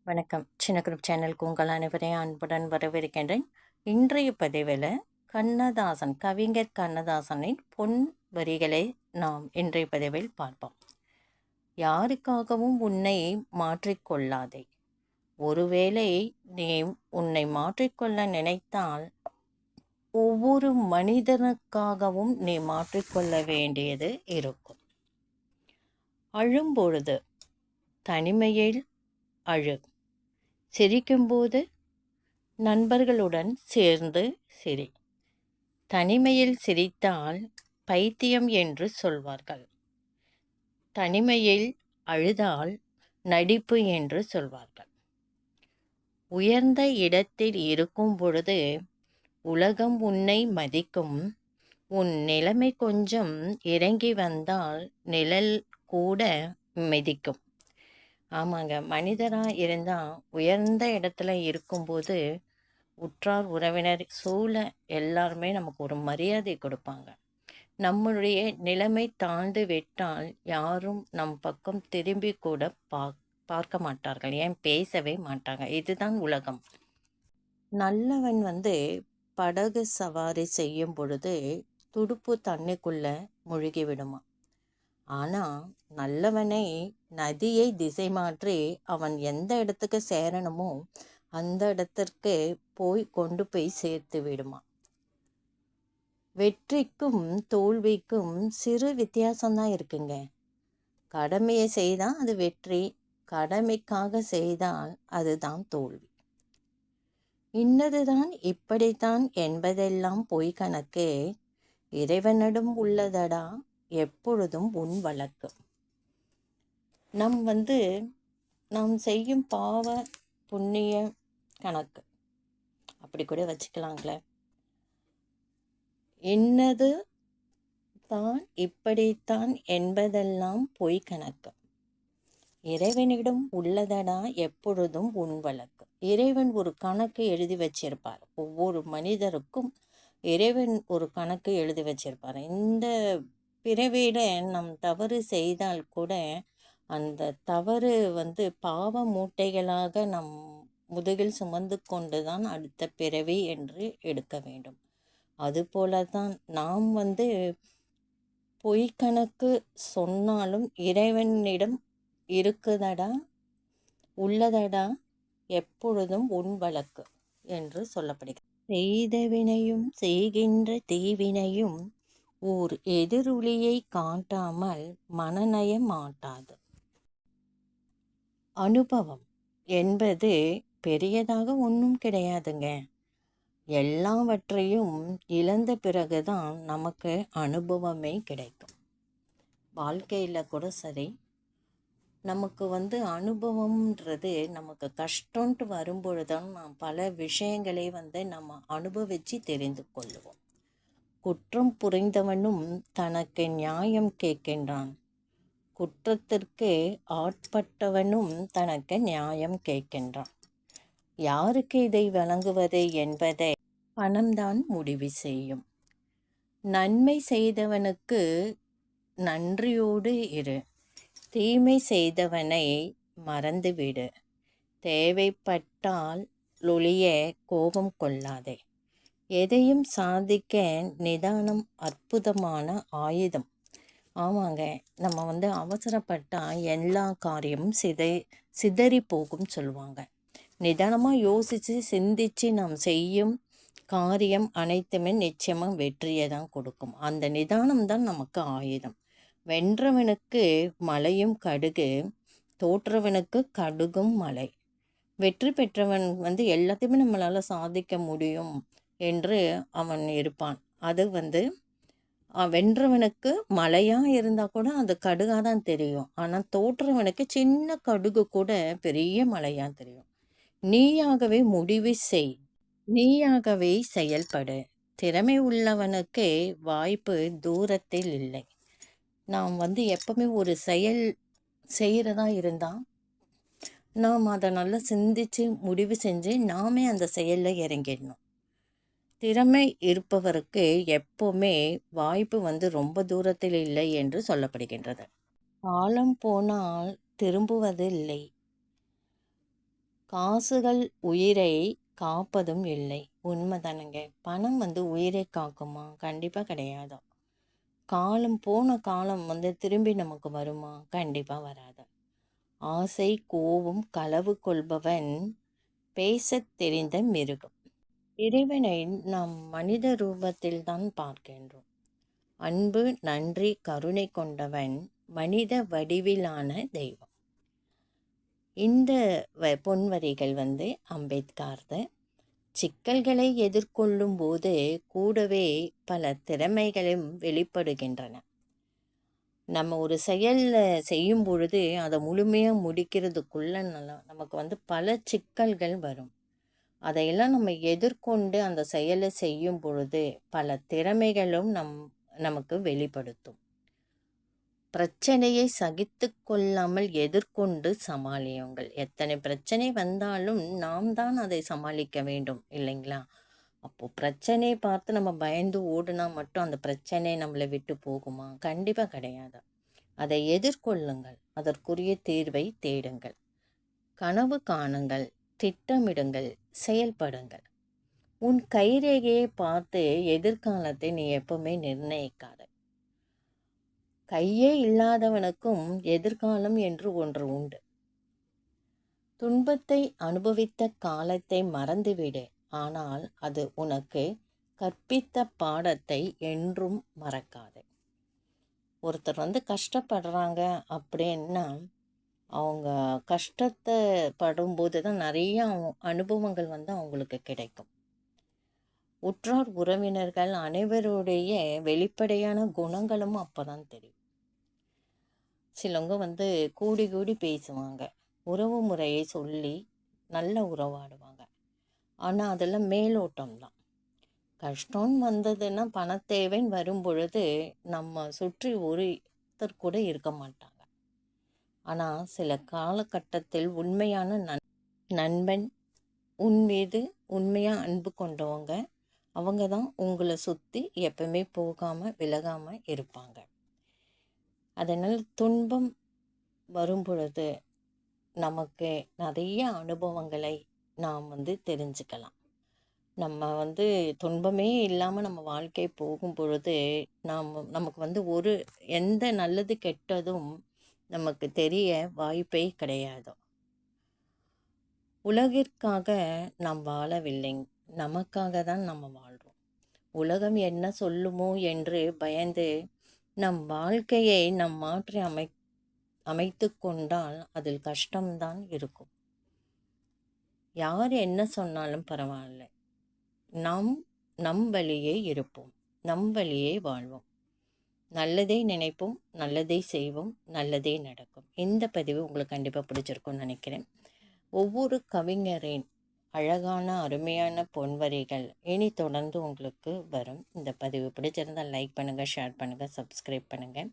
வணக்கம். சின்ன குரூப் சேனலுக்கு உங்கள் அனைவரையும் அன்புடன் வரவேற்கின்றேன். இன்றைய பதிவில் கவிஞர் கண்ணதாசனின் பொன் வரிகளை நாம் இன்றைய பதிவில் பார்ப்போம். யாருக்காகவும் உன்னை மாற்றிக்கொள்ளாதே. ஒருவேளை நீ உன்னை மாற்றிக்கொள்ள நினைத்தால் ஒவ்வொரு மனிதனுக்காகவும் நீ மாற்றிக்கொள்ள வேண்டியது இருக்கும். அழும்பொழுது தனிமையில் அழு. சிரிக்கும்போது நண்பர்களுடன் சேர்ந்து சிரி. தனிமையில் சிரித்தால் பைத்தியம் என்று சொல்வார்கள். தனிமையில் அழுதால் நடிப்பு என்று சொல்வார்கள். உயர்ந்த இடத்தில் இருக்கும் பொழுது உலகம் உன்னை மதிக்கும். உன் நிலைமை கொஞ்சம் இறங்கி வந்தால் நிழல் கூட மிதிக்கும். ஆமாங்க, மனிதராக இருந்தால் உயர்ந்த இடத்துல இருக்கும்போது உற்றார் உறவினர் சூழ எல்லாருமே நமக்கு ஒரு மரியாதை கொடுப்பாங்க. நம்மளுடைய நிலைமை தாழ்ந்து விட்டால் யாரும் நம் பக்கம் திரும்பி கூட பார்க்க மாட்டார்கள், ஏன் பேசவே மாட்டாங்க. இதுதான் உலகம். நல்லவன் படகு சவாரி செய்யும் பொழுது துடுப்பு தண்ணிக்குள்ள முழுகி விடுமா. ஆனால் நல்லவனை நதியை திசை மாற்றி அவன் எந்த இடத்துக்கு சேரணுமோ அந்த இடத்திற்கு கொண்டு போய் சேர்த்து விடுமா. வெற்றிக்கும் தோல்விக்கும் சிறு வித்தியாசம்தான் இருக்குங்க. கடமையை செய்தால் அது வெற்றி, கடமைக்காக செய்தால் அதுதான் தோல்வி. இன்னதுதான் இப்படித்தான் என்பதெல்லாம் பொய் கணக்கு, இறைவனிடம் உள்ளதடா எப்பொழுதும் உன் வழக்கு. நாம் செய்யும் பாவ புண்ணிய கணக்கு அப்படி கூட வச்சுக்கலாங்களே. இன்னது தான் இப்படித்தான் என்பதெல்லாம் பொய் கணக்கு, இறைவனிடம் உள்ளதடா எப்பொழுதும் உன் வழக்கு. இறைவன் ஒரு கணக்கு எழுதி வச்சிருப்பார். ஒவ்வொரு மனிதருக்கும் இறைவன் ஒரு கணக்கு எழுதி வச்சிருப்பார். இந்த பிறவியில நம் தவறு செய்தால் கூட அந்த தவறு பாவ மூட்டைகளாக நம் முதுகில் சுமந்து கொண்டுதான் அடுத்த பிறவி என்று எடுக்க வேண்டும். அதுபோலதான் நாம் பொய் கணக்கு சொன்னாலும் இறைவனிடம் இருக்குதடா உள்ளதடா எப்பொழுதும் உன் வழக்கு என்று சொல்லப்படுகிறது. செய்த வினையும் செய்கின்ற தீவினையும் ஓர் எதிரொலியை காட்டாமல் மனநயம் மாட்டாது. அனுபவம் என்பது பெரியதாக ஒன்றும் கிடையாதுங்க. எல்லாவற்றையும் இழந்த பிறகுதான் நமக்கு அனுபவமே கிடைக்கும். வாழ்க்கையில் கூட சரி, நமக்கு அனுபவம்ன்றது நமக்கு கஷ்டம்ன்ட்டு வரும்பொழுதுதான் நாம் பல விஷயங்களை நம்ம அனுபவித்து தெரிந்து கொள்ளுவோம். குற்றம் புரிந்தவனும் தனக்கு நியாயம் கேட்கின்றான், குற்றத்திற்கு ஆட்பட்டவனும் தனக்கு நியாயம் கேட்கின்றான். யாருக்கு இதை வழங்குவது என்பதை பணம்தான் முடிவு செய்யும். நன்மை செய்தவனுக்கு நன்றியோடு இரு, தீமை செய்தவனை மறந்துவிடு. தேவைப்பட்டால் ஒழிய கோபம் கொள்ளாதே. எதையும் சாதிக்க நிதானம் அற்புதமான ஆயுதம். ஆமாங்க, நம்ம அவசரப்பட்டால் எல்லா காரியமும் சிதறி போகும் சொல்லுவாங்க. நிதானமாக யோசித்து சிந்தித்து நாம் செய்யும் காரியம் அனைத்துமே நிச்சயமாக வெற்றியை தான் கொடுக்கும். அந்த நிதானம் தான் நமக்கு ஆயுதம். வென்றவனுக்கு மலையும் கடுகு, தோற்றவனுக்கு கடுகும் மலை. வெற்றி பெற்றவன் எல்லாத்தையுமே நம்மளால் சாதிக்க முடியும் என்று அவன் இருப்பான். அது வென்றவனுக்கு மலையாக இருந்தால் கூட அது கடுகாக தான் தெரியும். ஆனால் தோற்றவனுக்கு சின்ன கடுகு கூட பெரிய மலையாக தெரியும். நீயாகவே முடிவு செய், நீயாகவே செயல்படு. திறமை உள்ளவனுக்கு வாய்ப்பு தூரத்தில் இல்லை. நாம் எப்பவுமே ஒரு செயல் செய்கிறதா இருந்தால் நாம் அதை நல்லா சிந்தித்து முடிவு செஞ்சு நாமே அந்த செயலில் இறங்கிடணும். திறமை இருப்பவருக்கு எப்போவுமே வாய்ப்பு ரொம்ப தூரத்தில் இல்லை என்று சொல்லப்படுகின்றது. 'காலம் போனால் திரும்புவதில்லை, காசுகள் உயிரை காப்பதும் இல்லை. உண்மைதானங்க. பணம் உயிரை காக்குமா? கண்டிப்பாக கிடையாது. காலம் போன காலம் திரும்பி நமக்கு வருமா? கண்டிப்பாக வராது. ஆசை, கோபம், களவு கொள்பவன் பேசத் தெரிந்த மிருகம். இறைவனை நாம் மனித ரூபத்தில்தான் பார்க்கின்றோம். அன்பு, நன்றி, கருணை கொண்டவன் மனித வடிவிலான தெய்வம். இந்த பொன்வரிகள் அம்பேத்கர்து. சிக்கல்களை எதிர்கொள்ளும் போது கூடவே பல திறமைகளும் வெளிப்படுகின்றன. நம்ம ஒரு செயலில் செய்யும் பொழுது அதை முழுமையாக முடிக்கிறதுக்குள்ள நமக்கு பல சிக்கல்கள் வரும். அதையெல்லாம் நம்ம எதிர்கொண்டு அந்த செயலை செய்யும் பொழுது பல திறமைகளும் நமக்கு வெளிப்படுத்தும். பிரச்சனையை சகித்து கொள்ளாமல் எதிர்கொண்டு சமாளியுங்கள். எத்தனை பிரச்சனை வந்தாலும் நாம் தான் அதை சமாளிக்க வேண்டும், இல்லைங்களா? அப்போது பிரச்சனையை பார்த்து நம்ம பயந்து ஓடுனா மட்டும் அந்த பிரச்சனை நம்மளை விட்டு போகுமா? கண்டிப்பாக கிடையாது. அதை எதிர்கொள்ளுங்கள், அதற்குரிய தீர்வை தேடுங்கள், கனவு காணுங்கள், திட்டமிடுங்கள், செயல்படுங்கள். உன் கைரேகையை பார்த்து எதிர்காலத்தை நீ எப்பவுமே நிர்ணயிக்காத. கையே இல்லாதவனுக்கும் எதிர்காலம் என்று ஒன்று உண்டு. துன்பத்தை அனுபவித்த காலத்தை மறந்துவிடு, ஆனால் அது உனக்கு கற்பித்த பாடத்தை என்றும் மறக்காது. ஒருத்தர் கஷ்டப்படுறாங்க அப்படின்னா அவங்க கஷ்டத்தை படும்போது தான் நிறைய அனுபவங்கள் அவங்களுக்கு கிடைக்கும். உற்றார் உறவினர்கள் அனைவருடைய வெளிப்படையான குணங்களும் அப்போ தான் தெரியும். சிலவங்க கூடி கூடி பேசுவாங்க, உறவு முறையை சொல்லி நல்ல உறவாடுவாங்க. ஆனால் அதெல்லாம் மேலோட்டம் தான். கஷ்டம் வந்ததுன்னா பணத்தேவைன்னு வரும் பொழுது நம்ம சுற்றி ஒருத்தர் கூட இருக்க மாட்டாங்க. ஆனால் சில காலகட்டத்தில் உண்மையான நண்பன், உன் மீது உண்மையாக அன்பு கொண்டவங்க, அவங்க தான் உங்களை சுற்றி எப்பவுமே போகாமல் விலகாமல் இருப்பாங்க. அதனால் துன்பம் வரும் பொழுது நமக்கு நிறைய அனுபவங்களை நாம் தெரிஞ்சுக்கலாம். நம்ம துன்பமே இல்லாமல் நம்ம வாழ்க்கை போகும் பொழுது நமக்கு ஒரு எந்த நல்லது கெட்டதும் நமக்கு தெரிய வாய்ப்பே கிடையாது. உலகிற்காக நாம் வாழவில்லை, நமக்காக தான் நம்ம வாழ்கிறோம். உலகம் என்ன சொல்லுமோ என்று பயந்து நம் வாழ்க்கையை நாம் மாற்றி அமைத்து கொண்டால் அதில் கஷ்டம்தான் இருக்கும். யார் என்ன சொன்னாலும் பரவாயில்லை, நாம் நம் வழியே இருப்போம், நம் வழியே வாழ்வோம், நல்லதே நினைப்போம், நல்லதே செய்வோம், நல்லதே நடக்கும். இந்த பதிவு உங்களுக்கு கண்டிப்பாக பிடிச்சிருக்கும்னு நினைக்கிறேன். ஒவ்வொரு கவிஞரின் அழகான அருமையான பொன்வரிகள் இனி தொடர்ந்து உங்களுக்கு வரும். இந்த பதிவு பிடிச்சிருந்தால் லைக் பண்ணுங்கள், ஷேர் பண்ணுங்கள், சப்ஸ்கிரைப் பண்ணுங்கள்.